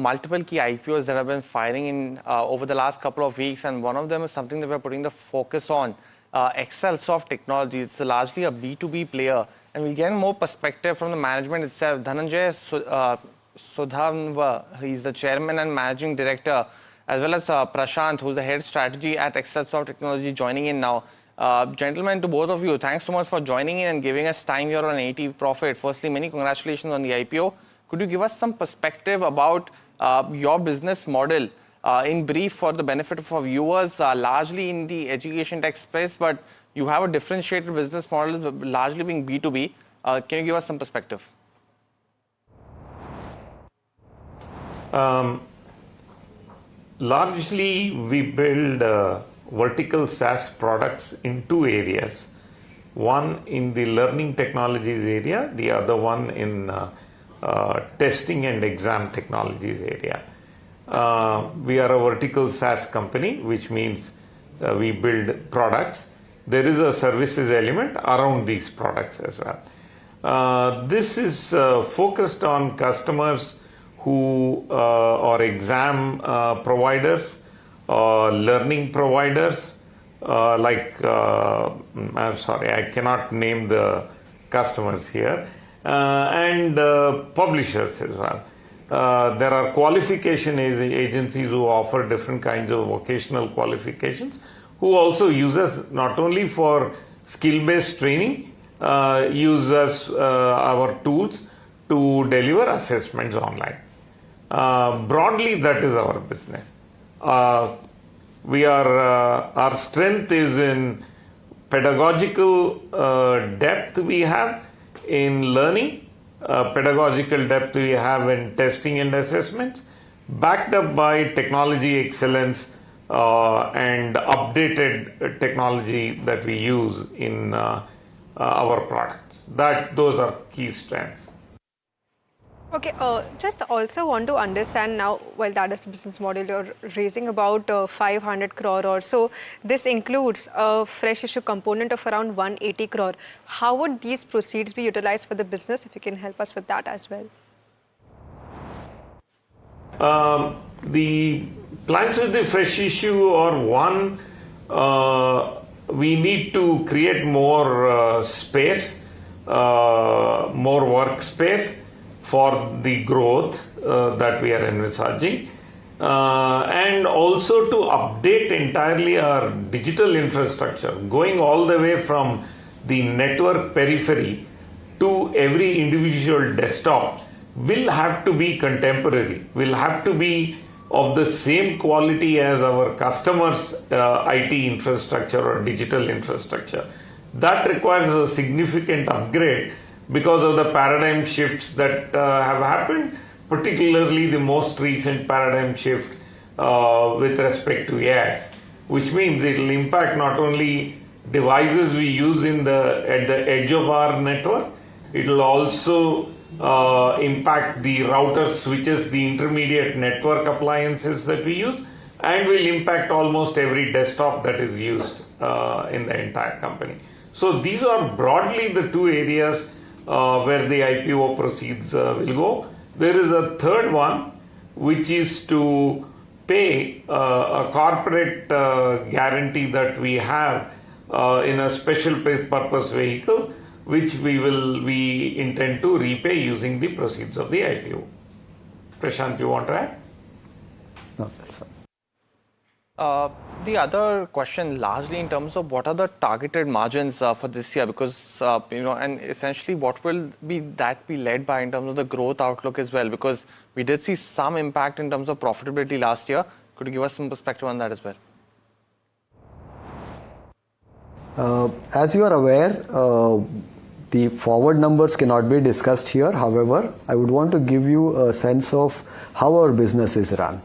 Multiple key IPOs that have been firing in over the last couple of weeks, and one of them is something that we're putting the focus on, ExcelSoft Technologies. It's largely a B2B player, and we'll get more perspective from the management itself. Dhananjaya, Sudhanva, he's the chairman and managing director, as well as Prashanth, who's the head strategy at ExcelSoft Technologies, joining in now. Gentlemen, to both of you, thanks so much for joining in and giving us time here on NDTV Profit. Firstly, many congratulations on the IPO. Could you give us some perspective about your business model in brief for the benefit of our viewers, largely in the education tech space, but you have a differentiated business model, largely being B2B. Can you give us some perspective? Largely, we build vertical SaaS products in two areas. One in the learning technologies area, the other one in testing and exam technologies area. We are a vertical SaaS company, which means we build products. There is a services element around these products as well. This is focused on customers who are exam providers, learning providers, I'm sorry, I cannot name the customers here, and publishers as well. There are qualification agencies who offer different kinds of vocational qualifications, who also use us not only for skill-based training, use us our tools to deliver assessments online. Broadly, that is our business. Our strength is in pedagogical depth we have in learning, pedagogical depth we have in testing and assessments, backed up by technology excellence and updated technology that we use in our products. Those are key strengths. Okay, just also want to understand now, well, that is the business model, you're raising about 500 crore or so. This includes a fresh issue component of around 180 crore. How would these proceeds be utilized for the business? If you can help us with that as well. The plans with the fresh issue are one, we need to create more space, more workspace for the growth that we are envisaging, and also to update entirely our digital infrastructure, going all the way from the network periphery to every individual desktop will have to be contemporary, will have to be of the same quality as our customers' IT infrastructure or digital infrastructure. That requires a significant upgrade because of the paradigm shifts that have happened, particularly the most recent paradigm shift with respect to AI, which means it will impact not only devices we use at the edge of our network, it will also impact the routers, switches, the intermediate network appliances that we use, and will impact almost every desktop that is used in the entire company. So these are broadly the two areas where the IPO proceeds will go. There is a third one, which is to pay a corporate guarantee that we have in a special purpose vehicle, which we intend to repay using the proceeds of the IPO. Prashanth, you want to add? No, that's fine. The other question, largely in terms of what are the targeted margins for this year, because and essentially what will be led by in terms of the growth outlook as well, because we did see some impact in terms of profitability last year. Could you give us some perspective on that as well? As you are aware, the forward numbers cannot be discussed here. However, I would want to give you a sense of how our business is run.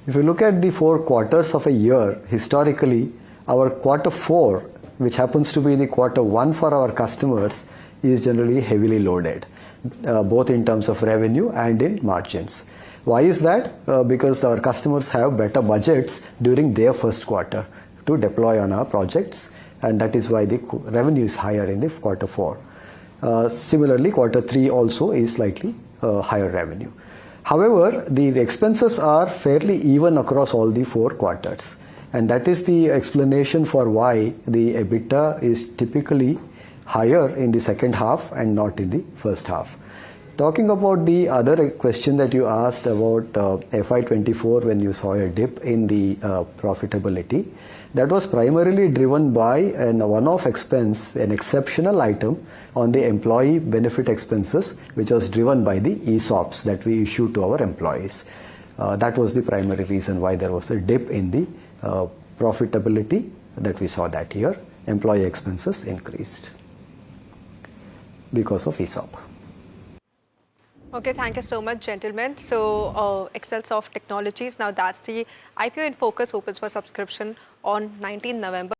If you look at the 4 quarters of a year, historically, our quarter 4, which happens to be the quarter 1 for our customers, is generally heavily loaded, both in terms of revenue and in margins. Why is that? Because our customers have better budgets during their first quarter to deploy on our projects, and that is why the revenue is higher in the quarter 4. Similarly, quarter 3 also is slightly higher revenue. However, the expenses are fairly even across all the 4 quarters, and that is the explanation for why the EBITDA is typically higher in the second half and not in the first half. Talking about the other question that you asked about FY24 when you saw a dip in the profitability, that was primarily driven by a one-off expense, an exceptional item on the employee benefit expenses, which was driven by the ESOPs that we issue to our employees. That was the primary reason why there was a dip in the profitability that we saw that year. Employee expenses increased because of ESOP. Okay, thank you so much, gentlemen. So, ExcelSoft Technologies, now that's the IPO in focus, opens for subscription on 19 November.